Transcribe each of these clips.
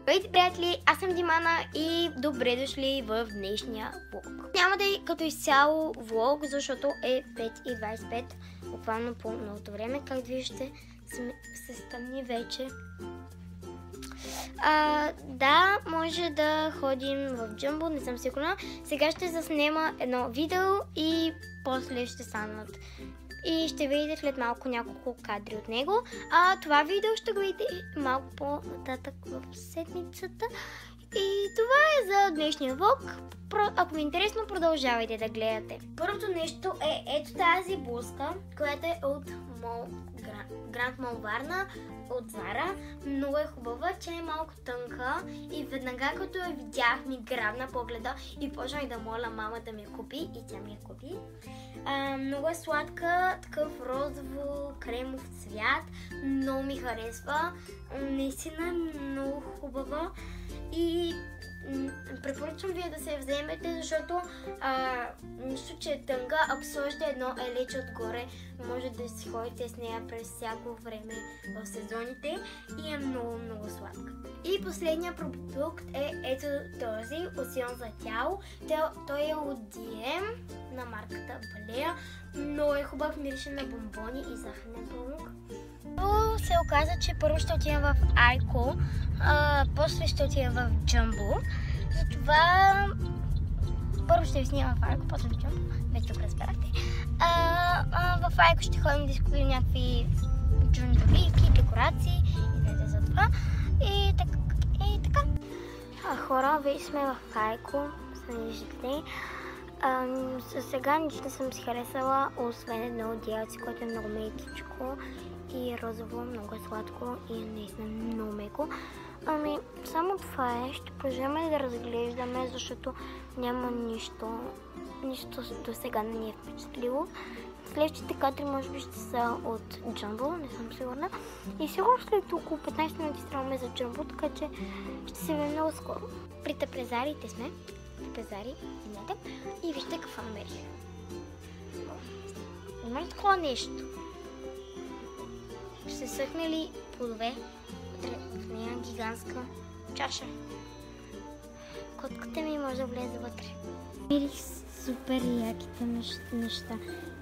Здравейте, приятели! Аз съм Димана и добре дошли в днешния влог. Няма да е като изцяло влог, защото е 5:25, буквално по новото време. Как виждате, се стъмни вече. Да, може да ходим в Джамбо, не съм сигурна. Сега ще заснема едно видео и после ще станат. И ще видите след малко няколко кадри от него. Това видео ще го видите малко по-нататък в седмицата. И това е за днешния влог. Ако ви е интересно, продължавайте да гледате. Първото нещо е ето тази блузка, която е от Гранд Мол Варна, от Зара. Много е хубава, че е малко тънка и веднага като я видях ми грабна погледа и почнах да моля мама да ми я купи и тя ми я купи. Много е сладка, такъв розово кремов цвят, много ми харесва, наистина е много хубава и препоръчвам вие да се я вземете, защото нищо, че е тънка, ако сложите едно елече отгоре, може да си ходите с нея през всяко време в сезоните и е много, много сладка. И последният продукт е ето този лосьон за тяло. Той е от DM на марката Балея. Много е хубав, мирише на бомбони и захарен памук. Се оказа, че първо ще отидем в Айко, после ще отидем в Джамбо. Затова първо ще ви снимам в Айко, после в Джамбо. Вече тук разбрахте. В Айко ще ходим да изкупим някакви джунджовики, декорации и да за това. И така. Хора, вече сме в Айко, виждате. Сега нищо не съм си харесала, освен едно одеялце, което е много мекичко и розово, много сладко и наистина много меко. Само това е. Ще продължаваме да разглеждаме, защото няма нищо до сега не ни е впечатлило. Следващите кадри може би ще са от Джамбо, не съм сигурна. И сигурно след около 15 минути страваме за Джамбо, така че ще се видим много скоро. При тъпезарите сме. И вижте какво намерих. Има ли такова нещо? Ще съхнали плодове в нея гигантска чаша. Котката ми може да влезе вътре. Мирих супер яките неща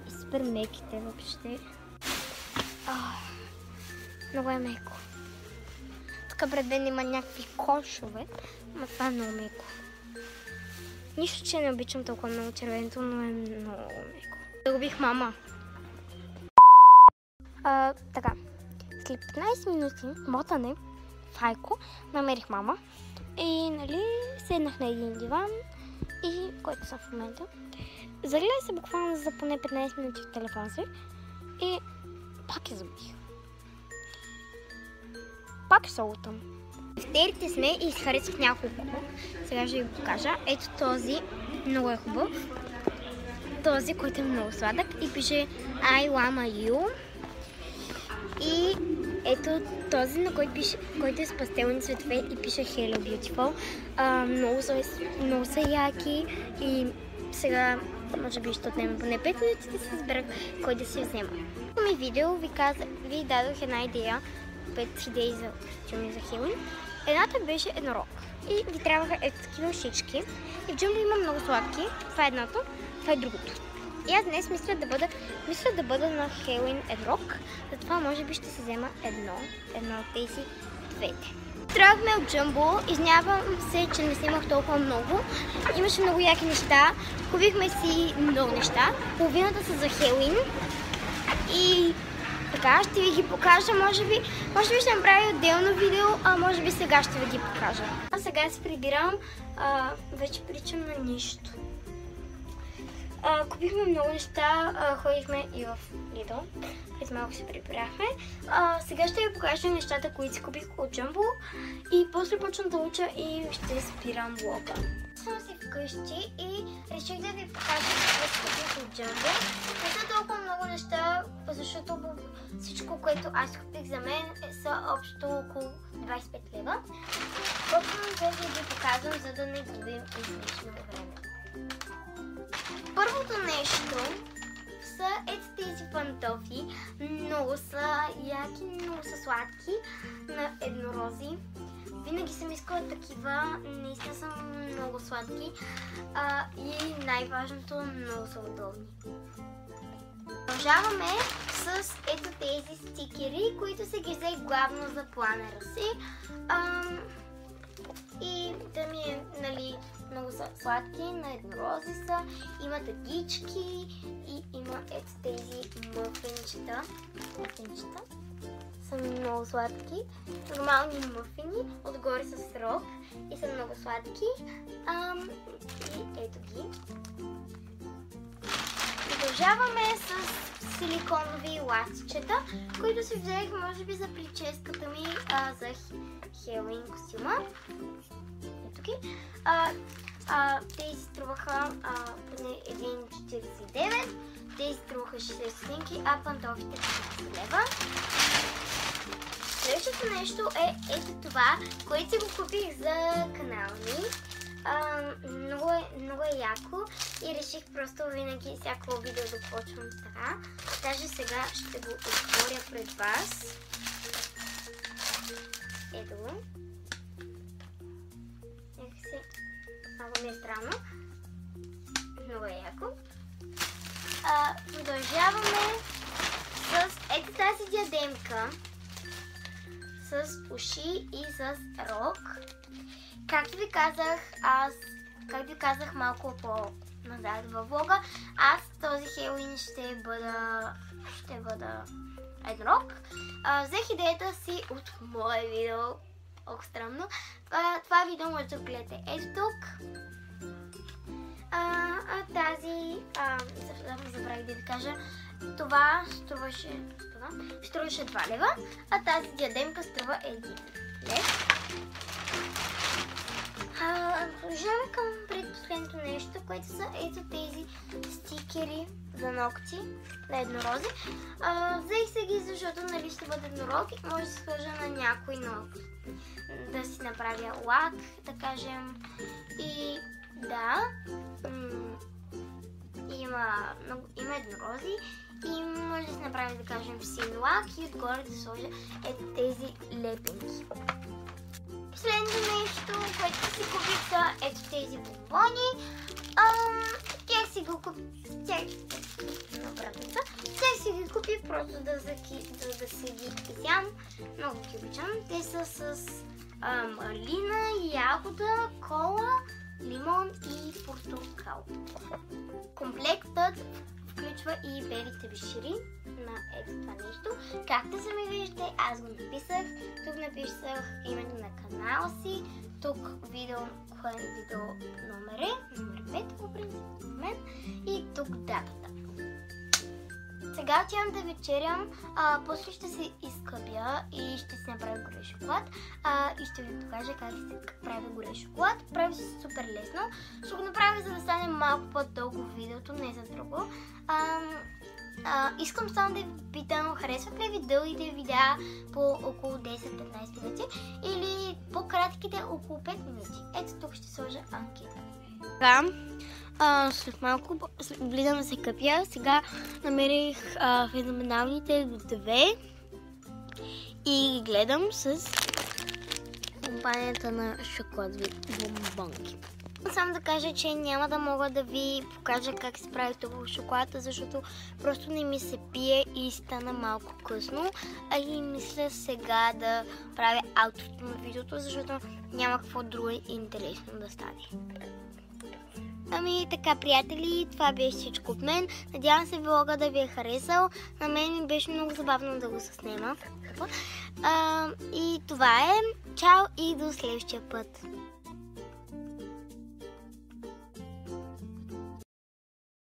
и супер меките въобще. Много е меко. Тук пред мен има някакви кошове, но това е много меко. Нищо, че не обичам толкова много червеното, но е много меко. Загубих мама. Така. След 15 минути мотане в Айко намерих мама и седнах на един диван, и който съм в момента. Загледах се буквално за поне 15 минути в телефона си и пак я забих. Пак се лутам. Втерите сме и изхаресах няколко. Сега ще ви покажа. Ето този, много е хубав. Този, който е много сладък и пише I lama you. И ето този, на който е с пастелни цветове и пише Hello Beautiful. Много са яки и сега може би ще отнема поне 5 минути да се изберах кой да си взема. В ми видео ви дадох една идея, 5 идеи за костюми за Хелоуин. Едната беше еднорог и ви трябваха ето такива шички. И в Джамбо има много сладки. Това е едното, това е другото. И аз днес мисля да бъда на Хелоуин еднорог, затова може би ще се взема едно от тези двете. Тръгнахме от Джамбо, изнявам се, че не снимах толкова много. Имаше много яки неща, купихме си много неща, половината са за Хелоуин и така ще ви ги покажа, може би ще направя отделно видео, а може би сега ще ви ги покажа. А сега се прибирам, вече причам на нищо. Купихме много неща, ходихме и в Lidl, през малко се прибрахме. Сега ще ви покажа нещата, които си купих от Джамбо и после почвам да уча и ще спирам влога. Съм си вкъщи и реших да ви покажа какво си купих от Джамбо. Не са толкова много неща, защото всичко, което аз купих за мен са общо около 25 лева. Почвам да ви показвам, за да не губим излишно време. Първото нещо са ето тези пантофи. Много са яки, много са сладки, на еднорози. Винаги съм искала такива, наистина са много сладки и най-важното, много са удобни. Продължаваме с ето тези стикери, които се ги взе главно за планера си. И да ми е, нали, много са сладки, на еднорози са, има тъгички и има ето тези мъфинчета. Мъфинчета са много сладки, нормални мъфини, отгоре с срок и са много сладки. И ето ги. Продължаваме с силиконови ластчета, които си взех, може би, за прическата ми за Хелоуин костюма. Ето ги. Тези струваха поне 1,49, тези струваха 60 стотинки, а пантофите 15 лева. Следващото нещо е ето това, което си го купих за канала ми. Много е яко и реших просто винаги всяко видео да почвам така. Даже сега ще го отворя пред вас. Ето го. Някакси много ми е странно. Много е яко. Продължаваме с ето тази диадемка с уши и с рог. Както ви казах малко по-назад във влога, аз този Хелоуин ще бъда еднорог. Взех идеята си от мое видео, много странно. Това видео може да гледате ето тук. Тази, забравих да ви кажа, това струваше 2 лева, а тази диадемка струва 1 лев. Продължаваме към предпоследното нещо, което са ето тези стикери за ногти на еднорози. Взех се ги, защото нали ще бъде еднорог и може да се сложа на някой ног. Да си направя лак, да кажем. И да, има еднорози и може да се направи, да кажем, син лак и отгоре да сложа ето тези лепенки. Последното нещо, което си купих, са ето тези бомбони. Тях си ги купих просто да си ги изям. Много ги обичам. Те са с малина, ягода, кола, лимон и портокал. Комплектът включва и белите вишири на ето това нещо. Както сами виждате, аз го написах. Тук написах името на канала си. Тук кое видео номер е, номер 5 по принцип на мен. И тук датата. Сега отивам да вечерям, после ще се изкъпя и ще си направя горещ шоколад и ще ви покажа как се прави горещ шоколад. Прави се супер лесно. Ще го направя, за да стане малко по-дълго видеото, не за друго. Искам само да ви питам, харесват ли ви дългите видеа по около 10-15 минути или по-кратките около 5 минути? Ето тук ще сложа анкета. След малко влизам да се къпя. Сега намерих феноменалните 2 и ги гледам с компанията на шоколадови бомбонки. Само да кажа, че няма да мога да ви покажа как се прави това шоколада, защото просто не ми се пие и стана малко късно. И мисля сега да правя аутрото на видеото, защото няма какво друго интересно да стане. Ами така, приятели, това беше всичко от мен. Надявам се влога да ви е харесал. На мен ми беше много забавно да го заснема. И това е. Чао и до следващия път.